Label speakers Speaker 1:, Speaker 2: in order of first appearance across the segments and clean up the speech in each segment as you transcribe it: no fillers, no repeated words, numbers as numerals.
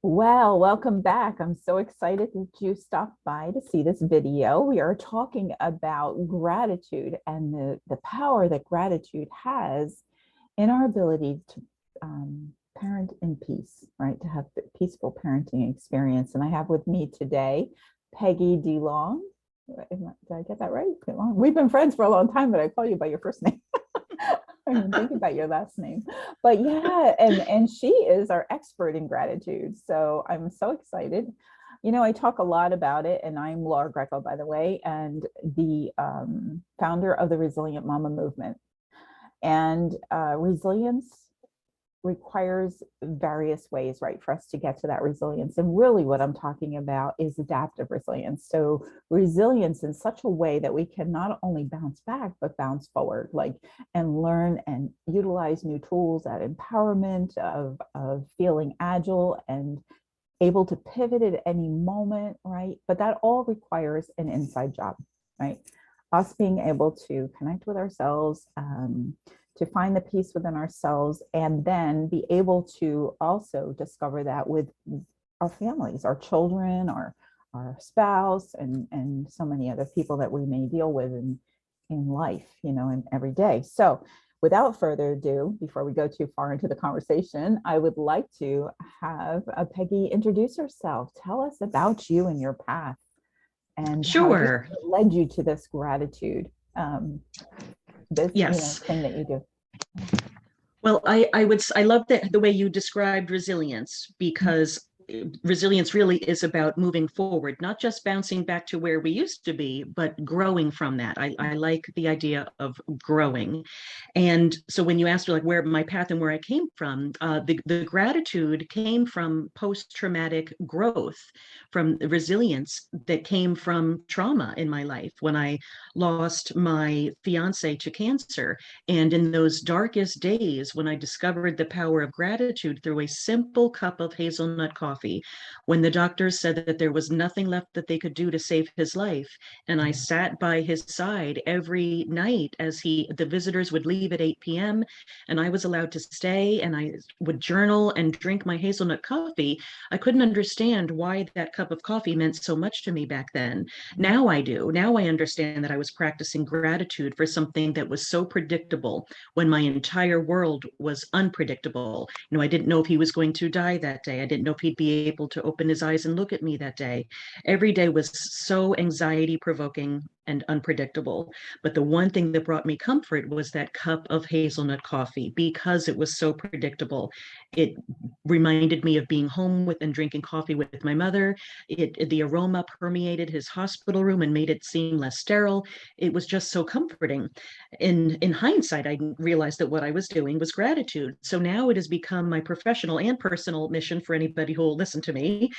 Speaker 1: Well, welcome back. I'm so excited that you stopped by to see this video. We are talking about gratitude and the power that gratitude has in our ability to parent in peace, right? To have peaceful parenting experience. And I have with me today Peggy DeLong. Did I get that right? DeLong. We've been friends for a long time, but I call you by your first name. I didn't think about your last name, but yeah, and she is our expert in gratitude. So I'm so excited. You know, I talk a lot about it, and I'm Laura Greco, by the way, and the founder of the Resilient Mama movement. And resilience requires various ways, right, for us to get to that resilience. And really what I'm talking about is adaptive resilience. So resilience in such a way that we can not only bounce back, but bounce forward, like, and learn and utilize new tools, that empowerment of feeling agile and able to pivot at any moment, right? But that all requires an inside job, right? Us being able to connect with ourselves, to find the peace within ourselves, and then be able to also discover that with our families, our children, our spouse, and so many other people that we may deal with in life, you know, and every day. So without further ado, before we go too far into the conversation, I would like to have Peggy introduce herself. Tell us about you and your path and how
Speaker 2: Sure.
Speaker 1: it led you to this gratitude, this
Speaker 2: Yes.
Speaker 1: thing that you do.
Speaker 2: Well, I love the way you described resilience, because resilience really is about moving forward, not just bouncing back to where we used to be, but growing from that. I like the idea of growing. And so when you asked me like where my path and where I came from, the gratitude came from post-traumatic growth, from resilience that came from trauma in my life when I lost my fiance to cancer. And in those darkest days, when I discovered the power of gratitude through a simple cup of hazelnut coffee, when the doctors said that there was nothing left that they could do to save his life, and I sat by his side every night as the visitors would leave at 8 p.m. and I was allowed to stay, and I would journal and drink my hazelnut coffee, I couldn't understand why that cup of coffee meant so much to me back then. Now I do. Now I understand that I was practicing gratitude for something that was so predictable when my entire world was unpredictable. You know, I didn't know if he was going to die that day. I didn't know if he'd be able to open his eyes and look at me that day. Every day was so anxiety provoking and unpredictable. But the one thing that brought me comfort was that cup of hazelnut coffee, because it was so predictable. It reminded me of being home with and drinking coffee with my mother. The aroma permeated his hospital room and made it seem less sterile. It was just so comforting. In hindsight, I realized that what I was doing was gratitude. So now it has become my professional and personal mission for anybody who will listen to me,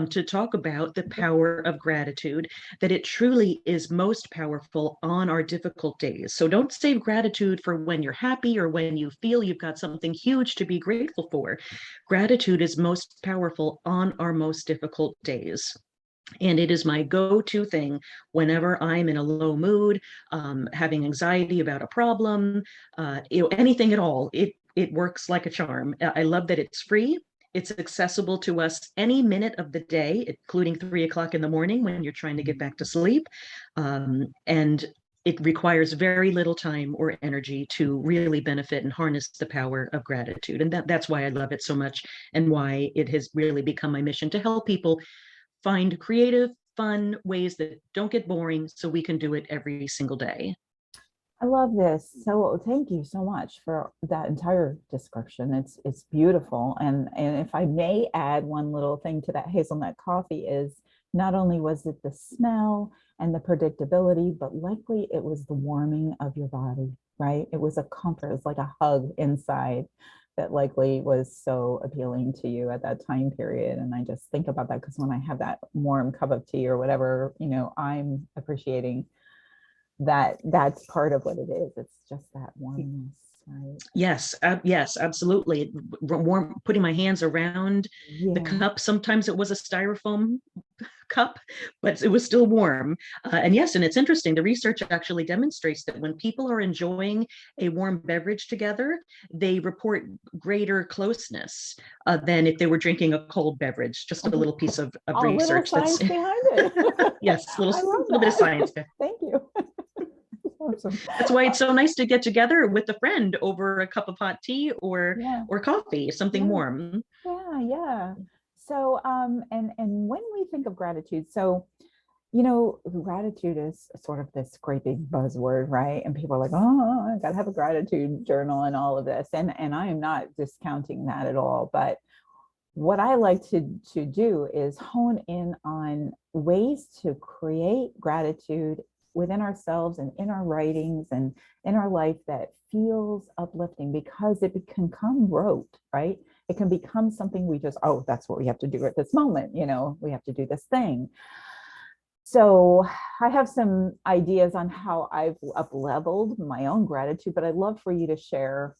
Speaker 2: to talk about the power of gratitude, that it truly is most powerful on our difficult days. So don't save gratitude for when you're happy or when you feel you've got something huge to be grateful for. Gratitude is most powerful on our most difficult days. And it is my go-to thing whenever I'm in a low mood, having anxiety about a problem, anything at all. It works like a charm. I love that it's free. It's accessible to us any minute of the day, including 3 o'clock in the morning when you're trying to get back to sleep. And it requires very little time or energy to really benefit and harness the power of gratitude. And that's why I love it so much, and why it has really become my mission to help people find creative, fun ways that don't get boring so we can do it every single day.
Speaker 1: I love this. So thank you so much for that entire description. It's beautiful. And if I may add one little thing to that hazelnut coffee is not only was it the smell and the predictability, but likely it was the warming of your body, right? It was a comfort, it was like a hug inside that likely was so appealing to you at that time period. And I just think about that because when I have that warm cup of tea or whatever, you know, I'm appreciating that's part of what it is. It's just that warmness, right?
Speaker 2: Yes, yes, absolutely. Warm, putting my hands around the
Speaker 1: Yeah.
Speaker 2: cup. Sometimes it was a styrofoam cup, but it was still warm. And yes, and it's interesting. The research actually demonstrates that when people are enjoying a warm beverage together, they report greater closeness than if they were drinking a cold beverage. Just a little piece of
Speaker 1: A little
Speaker 2: research that's
Speaker 1: science behind it.
Speaker 2: yes,
Speaker 1: I love
Speaker 2: little bit of
Speaker 1: that.
Speaker 2: science.
Speaker 1: Thank you. Awesome.
Speaker 2: That's why it's so nice to get together with a friend over a cup of hot tea
Speaker 1: Yeah,
Speaker 2: or coffee, something
Speaker 1: yeah,
Speaker 2: warm.
Speaker 1: yeah. So, and when we think of gratitude, so gratitude is sort of this great big buzzword, right? And people are like, oh, I gotta have a gratitude journal and all of this. And I am not discounting that at all. But what I like to do is hone in on ways to create gratitude within ourselves and in our writings and in our life that feels uplifting, because it can come rote, right? It can become something we just, oh, that's what we have to do at this moment. We have to do this thing. So I have some ideas on how I've up-leveled my own gratitude, but I'd love for you to share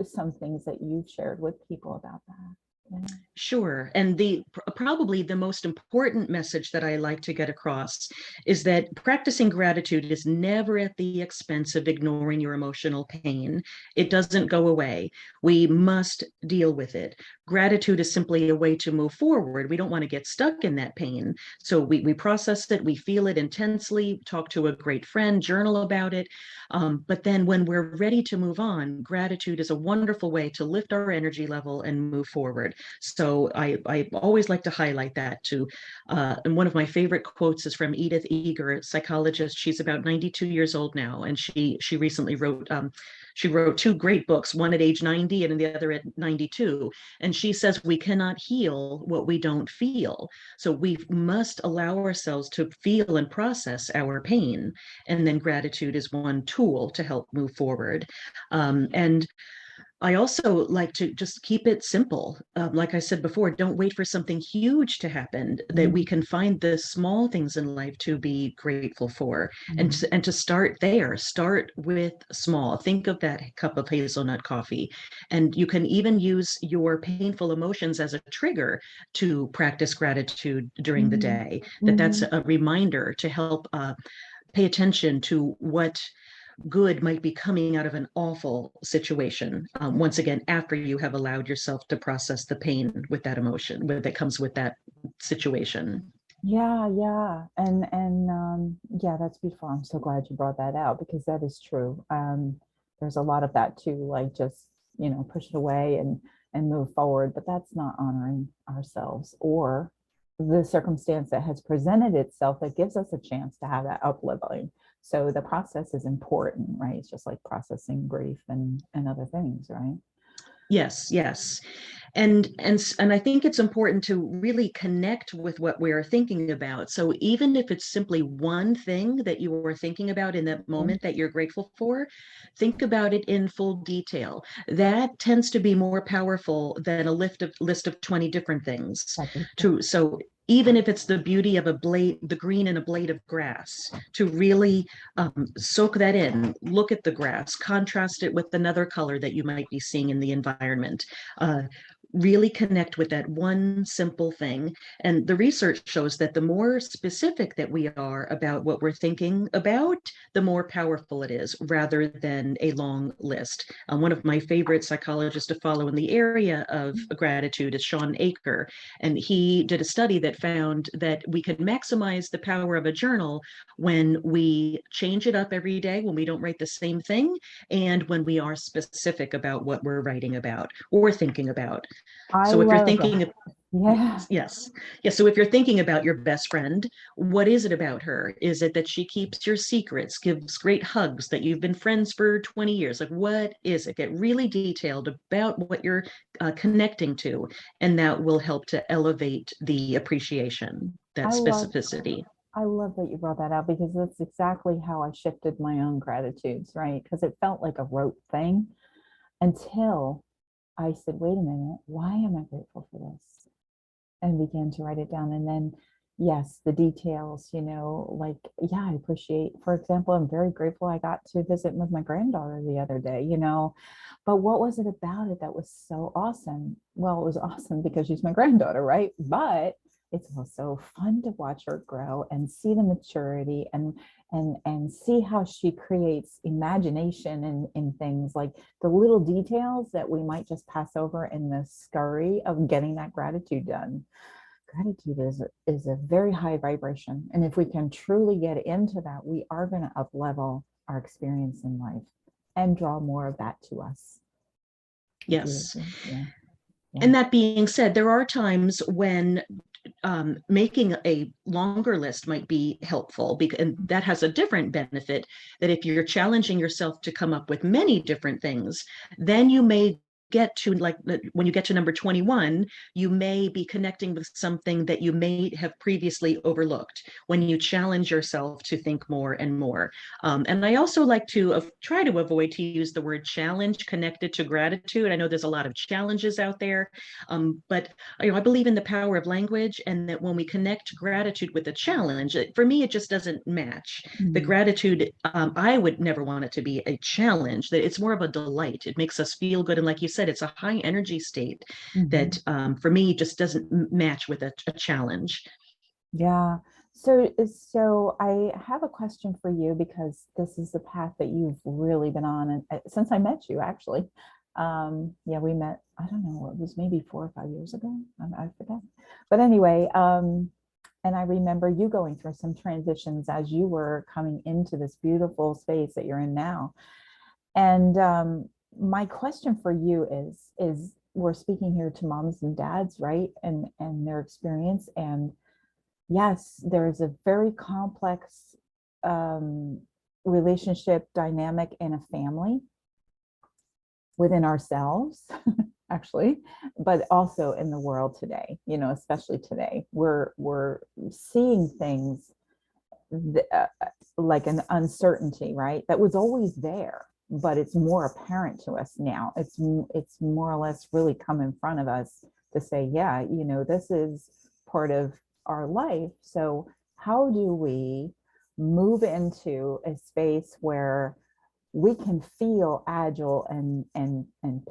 Speaker 1: some things that you've shared with people about that. Yeah.
Speaker 2: Sure. And probably the most important message that I like to get across is that practicing gratitude is never at the expense of ignoring your emotional pain. It doesn't go away. We must deal with it. Gratitude is simply a way to move forward. We don't want to get stuck in that pain. So we process it, we feel it intensely, talk to a great friend, journal about it. But then when we're ready to move on, gratitude is a wonderful way to lift our energy level and move forward. So I always like to highlight that too. And one of my favorite quotes is from Edith Eger, a psychologist. She's about 92 years old now, and she recently wrote she wrote two great books, one at age 90 and the other at 92. And she says we cannot heal what we don't feel. So we must allow ourselves to feel and process our pain. And then gratitude is one tool to help move forward. And I also like to just keep it simple. Like I said before, don't wait for something huge to happen, that we can find the small things in life to be grateful for, and to start there. Start with small. Think of that cup of hazelnut coffee. And you can even use your painful emotions as a trigger to practice gratitude during the day. That's a reminder to help pay attention to what good might be coming out of an awful situation. Once again, after you have allowed yourself to process the pain with that emotion that comes with that situation.
Speaker 1: Yeah. And yeah, that's beautiful. I'm so glad you brought that out, because that is true. There's a lot of that too, like just, push it away and move forward, but that's not honoring ourselves or the circumstance that has presented itself that gives us a chance to have that up-leveling. So the process is important, right? It's just like processing grief and other things, right?
Speaker 2: Yes. And I think it's important to really connect with what we're thinking about. So even if it's simply one thing that you are thinking about in that moment that you're grateful for, think about it in full detail. That tends to be more powerful than a list of 20 different things. So even if it's the beauty of the green in a blade of grass, to really soak that in, look at the grass, contrast it with another color that you might be seeing in the environment. Really connect with that one simple thing. And the research shows that the more specific that we are about what we're thinking about, the more powerful it is, rather than a long list. One of my favorite psychologists to follow in the area of gratitude is Sean Aker. And he did a study that found that we could maximize the power of a journal when we change it up every day, when we don't write the same thing, and when we are specific about what we're writing about or thinking about.
Speaker 1: I
Speaker 2: So if you're
Speaker 1: love
Speaker 2: thinking
Speaker 1: that.
Speaker 2: of,
Speaker 1: Yeah.
Speaker 2: yes. So if you're thinking about your best friend, what is it about her? Is it that she keeps your secrets, gives great hugs, that you've been friends for 20 years? Like, what is it? Get really detailed about what you're connecting to, and that will help to elevate the appreciation, that
Speaker 1: I love
Speaker 2: specificity.
Speaker 1: I love that you brought that out, because that's exactly how I shifted my own gratitudes, right? Because it felt like a rote thing until I said, wait a minute, why am I grateful for this? And began to write it down. And then, yes, the details, like, yeah, I appreciate, for example, I'm very grateful I got to visit with my granddaughter the other day, but what was it about it that was so awesome? Well, it was awesome because she's my granddaughter, right? But it's also fun to watch her grow and see the maturity and see how she creates imagination in things like the little details that we might just pass over in the scurry of getting that gratitude done. Gratitude is a very high vibration. And if we can truly get into that, we are going to up level our experience in life and draw more of that to us.
Speaker 2: Yes.
Speaker 1: Yeah. Yeah.
Speaker 2: And that being said, there are times when making a longer list might be helpful, because and that has a different benefit, that if you're challenging yourself to come up with many different things, then you may get to, like, when you get to number 21, you may be connecting with something that you may have previously overlooked when you challenge yourself to think more and more. And I also like to try to avoid to use the word challenge connected to gratitude. I know there's a lot of challenges out there, but I believe in the power of language, and that when we connect gratitude with a challenge, for me, it just doesn't match. The gratitude, I would never want it to be a challenge. That it's more of a delight. It makes us feel good, and like you said, it's a high energy state that, for me, just doesn't match with a challenge.
Speaker 1: Yeah. So I have a question for you, because this is the path that you've really been on, and since I met you, actually. Yeah, we met, I don't know, it was maybe 4 or 5 years ago. I forget. But anyway, and I remember you going through some transitions as you were coming into this beautiful space that you're in now. And my question for you is we're speaking here to moms and dads, right? And their experience. And yes, there is a very complex relationship dynamic in a family, within ourselves, actually, but also in the world today, especially today, we're seeing things like an uncertainty, right? That was always there, but it's more apparent to us now. It's more or less really come in front of us to say, yeah, this is part of our life. So how do we move into a space where we can feel agile and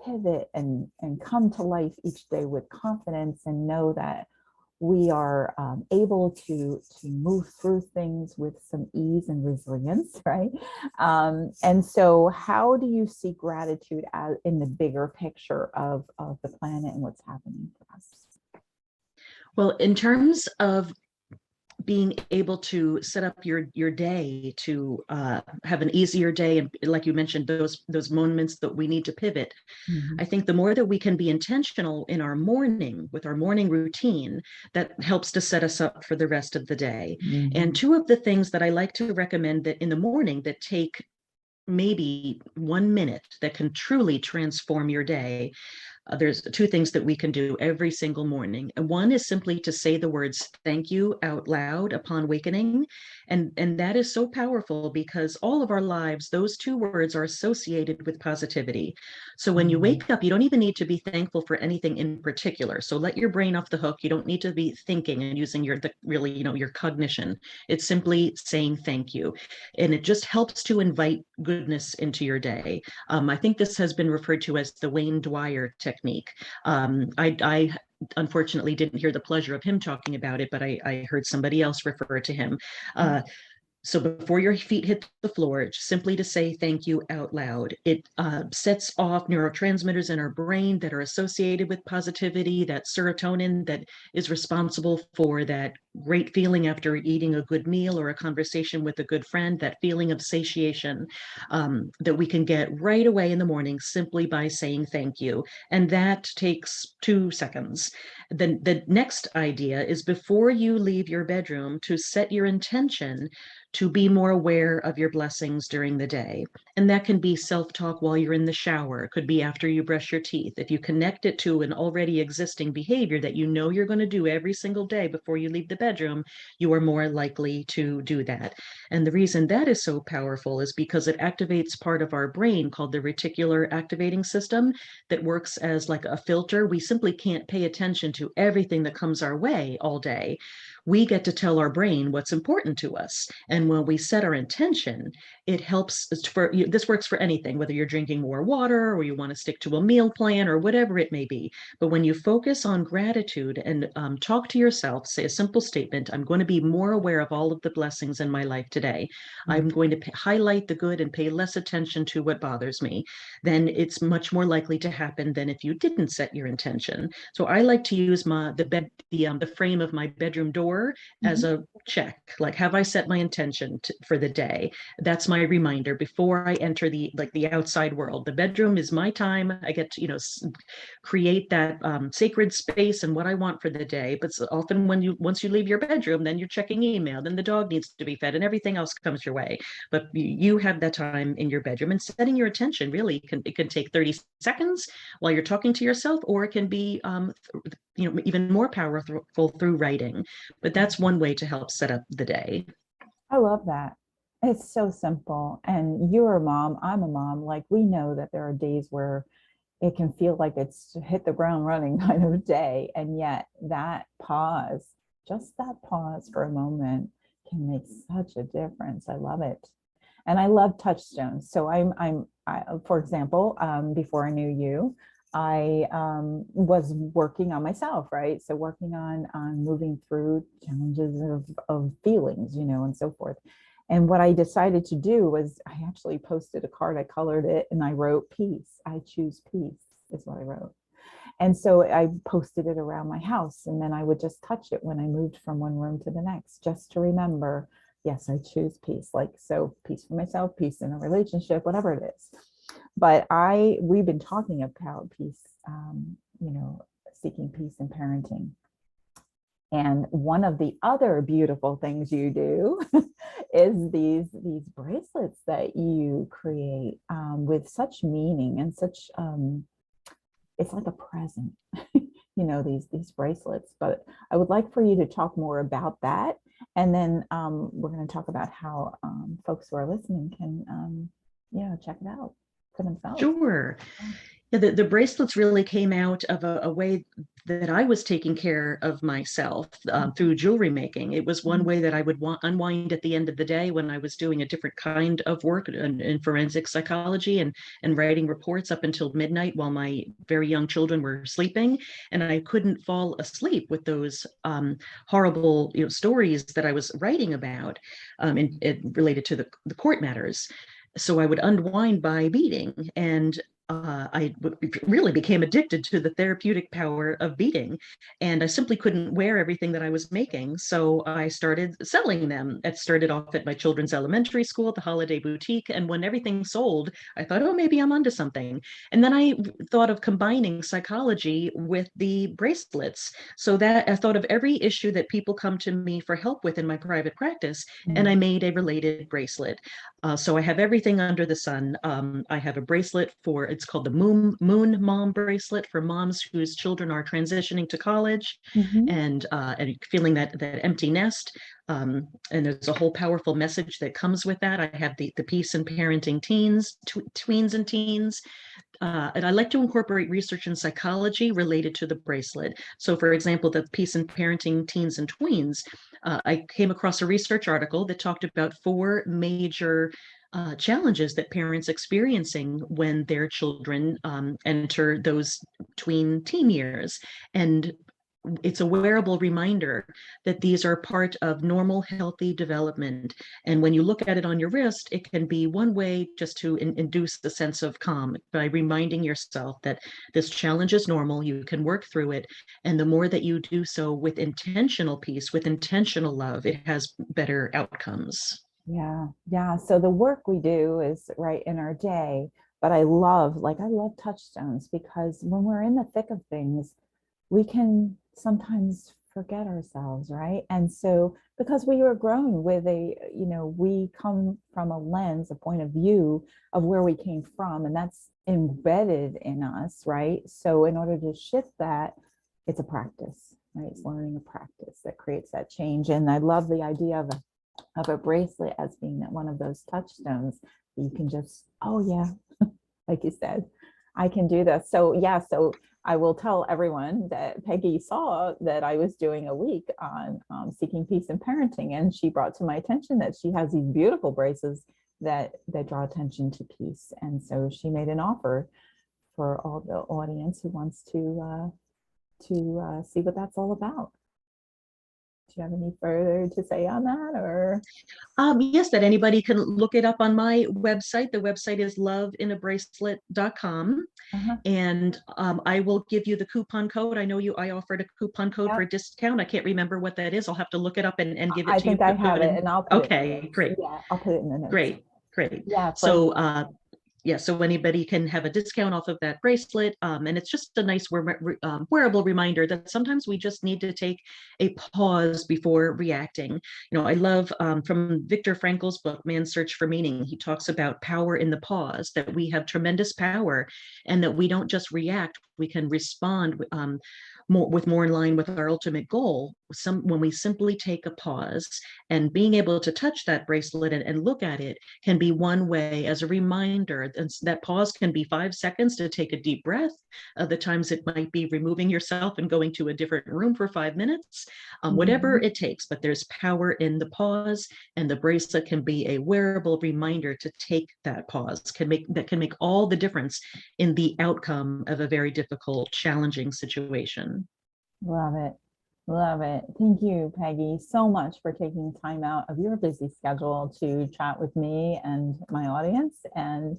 Speaker 1: pivot and come to life each day with confidence, and know that we are able to move through things with some ease and resilience, right? And so how do you see gratitude as in the bigger picture of the planet and what's happening for us?
Speaker 2: Well, in terms of being able to set up your day to have an easier day, and like you mentioned, those moments that we need to pivot, I think the more that we can be intentional in our morning with our morning routine, that helps to set us up for the rest of the day. And two of the things that I like to recommend that in the morning that take maybe 1 minute that can truly transform your day, there's two things that we can do every single morning. And one is simply to say the words thank you out loud upon awakening. And that is so powerful, because all of our lives, those two words are associated with positivity. So when you wake up, you don't even need to be thankful for anything in particular. So let your brain off the hook. You don't need to be thinking and using your cognition. It's simply saying thank you. And it just helps to invite goodness into your day. I think this has been referred to as the Wayne Dwyer technique. I unfortunately didn't hear the pleasure of him talking about it, but I heard somebody else refer to him. So before your feet hit the floor, simply to say thank you out loud. It sets off neurotransmitters in our brain that are associated with positivity, that serotonin that is responsible for that great feeling after eating a good meal or a conversation with a good friend, that feeling of satiation that we can get right away in the morning simply by saying thank you. And that takes 2 seconds. Then the next idea is, before you leave your bedroom, to set your intention to be more aware of your blessings during the day. And that can be self-talk while you're in the shower. It could be after you brush your teeth. If you connect it to an already existing behavior that you know you're going to do every single day before you leave the bedroom, you are more likely to do that. And the reason that is so powerful is because it activates part of our brain called the reticular activating system that works as like a filter. We simply can't pay attention to everything that comes our way all day. We get to tell our brain what's important to us. And when we set our intention, it helps for this works for anything, whether you're drinking more water or you want to stick to a meal plan or whatever it may be. But when you focus on gratitude and talk to yourself, say a simple statement: I'm going to be more aware of all of the blessings in my life today. I'm going to highlight the good and pay less attention to what bothers me. Then it's much more likely to happen than if you didn't set your intention. So I like to use the frame of my bedroom door as
Speaker 1: Mhm.
Speaker 2: a check. Like, have I set my intention for the day? That's my reminder before I enter the outside world. The bedroom is my time. I get to create that sacred space and what I want for the day. But often once you leave your bedroom, then you're checking email, then the dog needs to be fed, and everything else comes your way. But you have that time in your bedroom, and setting your attention really can take 30 seconds while you're talking to yourself, or it can be even more powerful through writing. But that's one way to help set up the day.
Speaker 1: I love that. It's so simple. And you're a mom, I'm a mom. Like, we know that there are days where it can feel like it's hit the ground running kind of day. And yet that pause, just that pause for a moment, can make such a difference. I love it. And I love touchstones. So for example, before I knew you, I was working on myself, right? So working on moving through challenges of feelings, and so forth. And what I decided to do was I actually posted a card, I colored it, and I wrote peace. I choose peace is what I wrote. And so I posted it around my house, and then I would just touch it when I moved from one room to the next, just to remember, yes, I choose peace. Like, so peace for myself, peace in a relationship, whatever it is. But we've been talking about peace, seeking peace in parenting. And one of the other beautiful things you do is these bracelets that you create with such meaning and such it's like a present, these bracelets. But I would like for you to talk more about that, and then we're going to talk about how folks who are listening can check it out for themselves.
Speaker 2: Sure. Yeah, the bracelets really came out of a way that I was taking care of myself through jewelry making. It was one way that I would unwind at the end of the day when I was doing a different kind of work in forensic psychology and writing reports up until midnight while my very young children were sleeping. And I couldn't fall asleep with those horrible stories that I was writing about related to the court matters. So I would unwind by beading, and I really became addicted to the therapeutic power of beading, and I simply couldn't wear everything that I was making. So I started selling them. It started off at my children's elementary school, the Holiday Boutique. And when everything sold, I thought, oh, maybe I'm onto something. And then I thought of combining psychology with the bracelets. So that I thought of every issue that people come to me for help with in my private practice, and I
Speaker 1: Mm.
Speaker 2: made a related bracelet. So I have everything under the sun. I have a bracelet it's called the Moon Mom bracelet for moms whose children are transitioning to college
Speaker 1: Mhm.
Speaker 2: and feeling that empty nest. And there's a whole powerful message that comes with that. I have the Peace in Parenting Teens, Tweens and Teens. And I like to incorporate research in psychology related to the bracelet. So, for example, the Peace in Parenting Teens and Tweens, I came across a research article that talked about four major challenges that parents experiencing when their children enter those tween teen years. And it's a wearable reminder that these are part of normal, healthy development. And when you look at it on your wrist, it can be one way just to induce the sense of calm by reminding yourself that this challenge is normal, you can work through it. And the more that you do so with intentional peace, with intentional love, it has better outcomes.
Speaker 1: Yeah, yeah. So the work we do is right in our day, but I love touchstones because when we're in the thick of things, we can sometimes forget ourselves, right? And so because we were growing with we come from a lens, a point of view of where we came from, and that's embedded in us, right? So in order to shift that, it's a practice, right? It's learning a practice that creates that change. And I love the idea of a bracelet as being that one of those touchstones that you can just, oh yeah, like you said, I can do this. So yeah, so I will tell everyone that Peggy saw that I was doing a week on seeking peace and parenting, and she brought to my attention that she has these beautiful bracelets that draw attention to peace. And so she made an offer for all the audience who wants to see what that's all about. Do you have any further to say on that, or?
Speaker 2: Yes, that anybody can look it up on my website. The website is lovinabracelet.com.
Speaker 1: Uh-huh.
Speaker 2: And I will give you the coupon code. I know I offered a coupon code for a
Speaker 1: Yep.
Speaker 2: discount. I can't remember what that is. I'll have to look it up and give it
Speaker 1: I
Speaker 2: to you.
Speaker 1: think I
Speaker 2: Put
Speaker 1: have
Speaker 2: it
Speaker 1: it,
Speaker 2: in.
Speaker 1: and I'll put it in the
Speaker 2: Okay,
Speaker 1: notes.
Speaker 2: great,
Speaker 1: Yeah, I'll put it in the notes.
Speaker 2: great.
Speaker 1: Yeah, for
Speaker 2: So yeah, so anybody can have a discount off of that bracelet. And it's just a nice wearable reminder that sometimes we just need to take a pause before reacting. You know, I love from Viktor Frankl's book, Man's Search for Meaning, he talks about power in the pause, that we have tremendous power and that we don't just react, we can respond more in line with our ultimate goal. When we simply take a pause, and being able to touch that bracelet and look at it can be one way as a reminder. And that pause can be 5 seconds to take a deep breath. Other times it might be removing yourself and going to a different room for 5 minutes, whatever
Speaker 1: Mhm.
Speaker 2: it takes. But there's power in the pause, and the bracelet can be a wearable reminder to take that pause. That can make all the difference in the outcome of a very difficult, challenging situation.
Speaker 1: Love it. Love it. Thank you, Peggy, so much for taking time out of your busy schedule to chat with me and my audience. And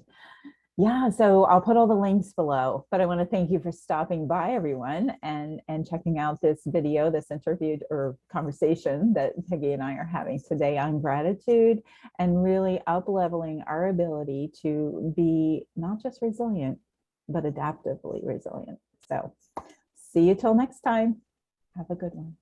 Speaker 1: yeah, so I'll put all the links below, but I want to thank you for stopping by, everyone, and checking out this video, this interview or conversation that Peggy and I are having today on gratitude, and really up-leveling our ability to be not just resilient, but adaptively resilient. So see you till next time. Have a good one.